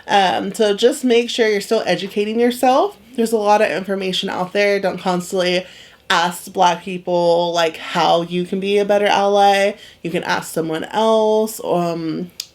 So just make sure you're still educating yourself. There's a lot of information out there. Don't constantly ask Black people like how you can be a better ally. You can ask someone else.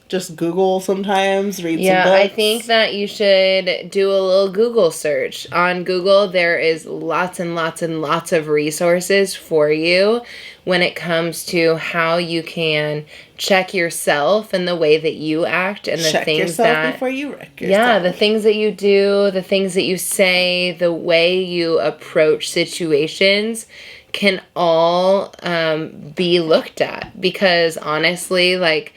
Just Google sometimes, read some books. Yeah, I think that you should do a little Google search. On Google, there is lots and lots and lots of resources for you when it comes to how you can check yourself and the way that you act and the check things yourself that before you wreck yourself. Yeah, the things that you do, the things that you say, the way you approach situations can all be looked at, because honestly, like,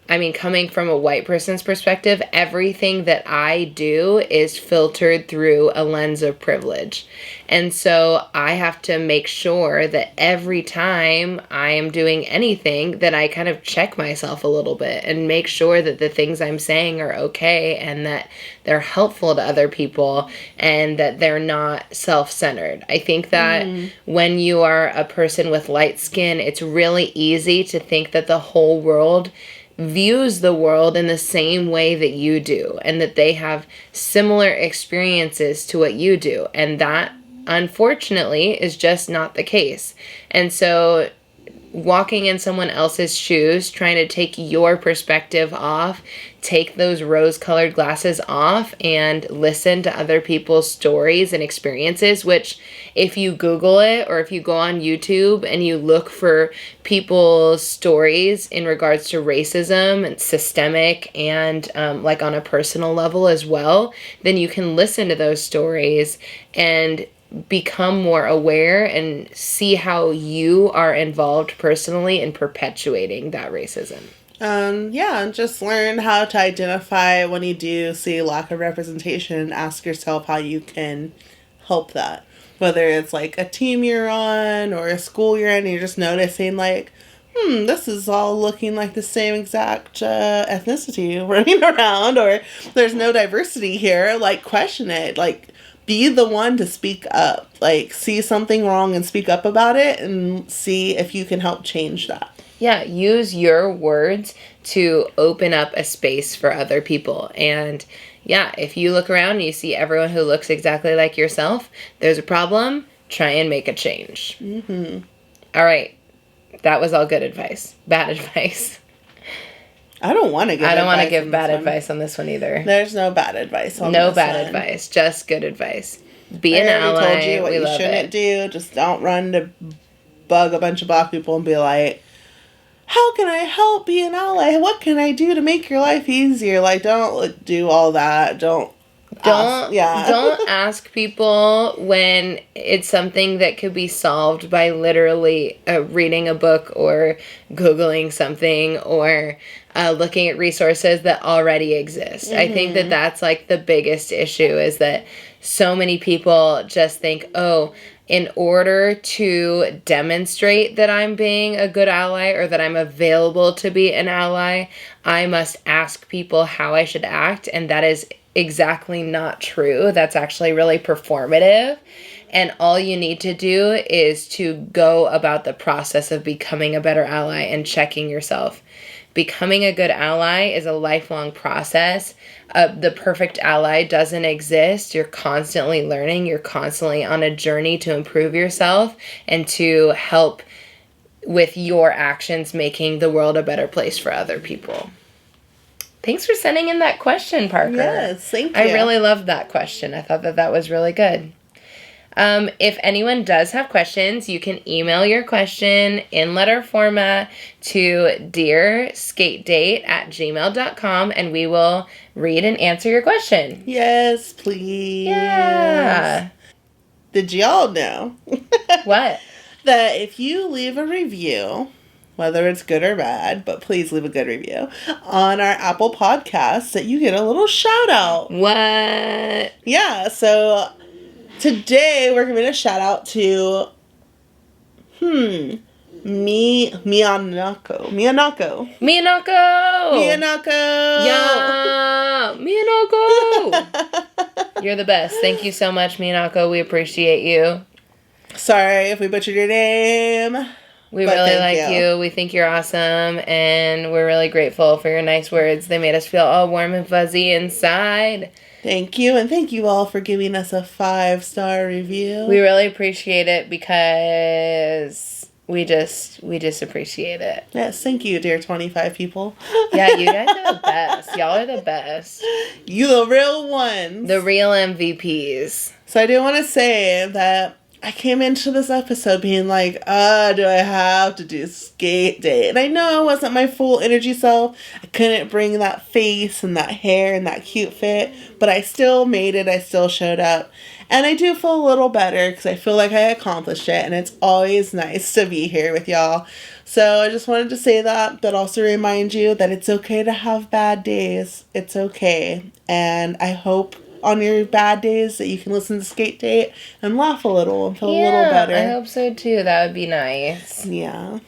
coming from a white person's perspective, everything that I do is filtered through a lens of privilege. And so I have to make sure that every time I am doing anything that I kind of check myself a little bit and make sure that the things I'm saying are okay and that they're helpful to other people and that they're not self-centered. I think that when you are a person with light skin, it's really easy to think that the whole world views the world in the same way that you do and that they have similar experiences to what you do. And that, unfortunately, is just not the case. And so walking in someone else's shoes, trying to take your perspective off, take those rose-colored glasses off and listen to other people's stories and experiences, which if you Google it or if you go on YouTube and you look for people's stories in regards to racism and systemic and like on a personal level as well, then you can listen to those stories and become more aware and see how you are involved personally in perpetuating that racism. And just learn how to identify when you do see lack of representation and ask yourself how you can help that. Whether it's like a team you're on or a school you're in and you're just noticing like, this is all looking like the same exact ethnicity running around, or there's no diversity here, like question it, like be the one to speak up, like see something wrong and speak up about it and see if you can help change that. Yeah, use your words to open up a space for other people. And yeah, if you look around and you see everyone who looks exactly like yourself, there's a problem, try and make a change. All right. That was all good advice. Bad advice. I don't want to give bad advice on this one either. There's no bad advice on no this bad one. advice, just good advice. Be an ally. I told you what you shouldn't do. Just don't run to bug a bunch of Black people and be like, how can I help be an ally? What can I do to make your life easier? Like, don't do all that. Don't ask people when it's something that could be solved by literally reading a book or Googling something or looking at resources that already exist. I think that that's like the biggest issue is that so many people just think, oh, in order to demonstrate that I'm being a good ally or that I'm available to be an ally, I must ask people how I should act. And that is exactly not true. That's actually really performative. And all you need to do is to go about the process of becoming a better ally and checking yourself. Becoming a good ally is a lifelong process. The perfect ally doesn't exist. You're constantly learning. You're constantly on a journey to improve yourself and to help with your actions making the world a better place for other people. Thanks for sending in that question, Parker. Yes, thank you. I really loved that question. I thought that was really good. If anyone does have questions, you can email your question in letter format to dearskatedate@gmail.com and we will read and answer your question. Yes, please. Yeah. Did y'all know? What? That if you leave a review, whether it's good or bad, but please leave a good review, on our Apple Podcast, that you get a little shout out. What? Yeah, so today we're giving a shout out to Miyanako. Yeah, Miyanako. You're the best. Thank you so much, Miyanako. We appreciate you. Sorry if we butchered your name. We really like you. We think you're awesome, and we're really grateful for your nice words. They made us feel all warm and fuzzy inside. Thank you, and thank you all for giving us a 5-star review. We really appreciate it because we just appreciate it. Yes, thank you, dear 25 people. Yeah, you guys are the best. Y'all are the best. You the real ones. The real MVPs. So I do want to say that I came into this episode being like, do I have to do skate date? And I know it wasn't my full energy self. I couldn't bring that face and that hair and that cute fit, but I still made it. I still showed up. And I do feel a little better because I feel like I accomplished it, and it's always nice to be here with y'all. So I just wanted to say that, but also remind you that it's okay to have bad days. It's okay. And I hope on your bad days that you can listen to Skate Date and laugh a little and feel a little better. I hope so too. That would be nice. Yeah.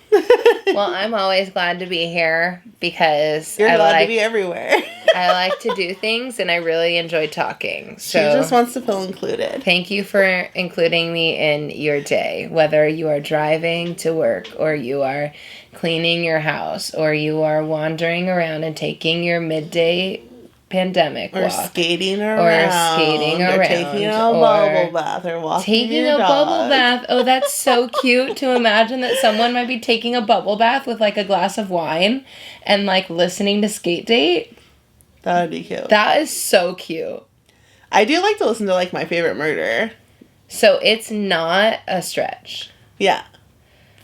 Well, I'm always glad to be here because You're glad to be everywhere. I like to do things and I really enjoy talking. So she just wants to feel included. Thank you for including me in your day, whether you are driving to work or you are cleaning your house or you are wandering around and taking your midday pandemic or walk. Skating around. Or taking a bubble bath. Or walking your dog. Bubble bath. Oh, that's so cute to imagine that someone might be taking a bubble bath with like a glass of wine and like listening to Skate Date. That would be cute. That is so cute. I do like to listen to like My Favorite Murder. So it's not a stretch. Yeah.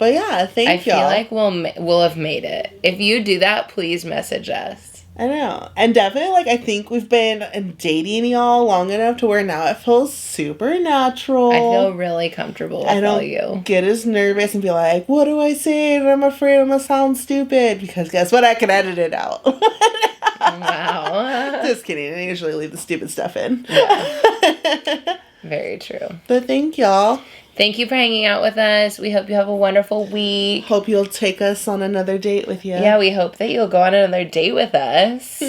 But yeah, thank y'all. I feel like we'll have made it. If you do that, please message us. I know. And definitely, like, I think we've been dating y'all long enough to where now it feels super natural. I feel really comfortable with all you. I don't get as nervous and be like, what do I say? And I'm afraid I'm going to sound stupid. Because guess what? I can edit it out. Wow. Just kidding. I usually leave the stupid stuff in. Yeah. Very true. But thank y'all. Thank you for hanging out with us. We hope you have a wonderful week. Hope you'll take us on another date with you. Yeah, we hope that you'll go on another date with us.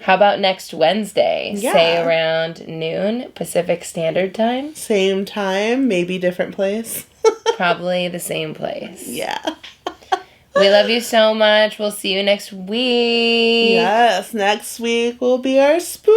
How about next Wednesday? Yeah. Say around noon Pacific Standard Time. Same time, maybe different place. Probably the same place. Yeah. We love you so much. We'll see you next week. Yes, next week will be our spooky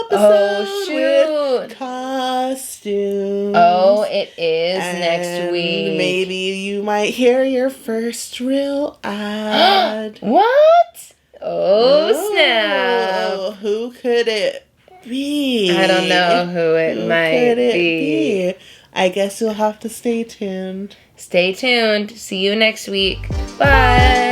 episode. Oh, shoot. With costumes. Oh, it is and next week. Maybe you might hear your first real ad. What? Oh, snap. Who could it be? I don't know who it might be. I guess you'll have to stay tuned. Stay tuned. See you next week. Bye.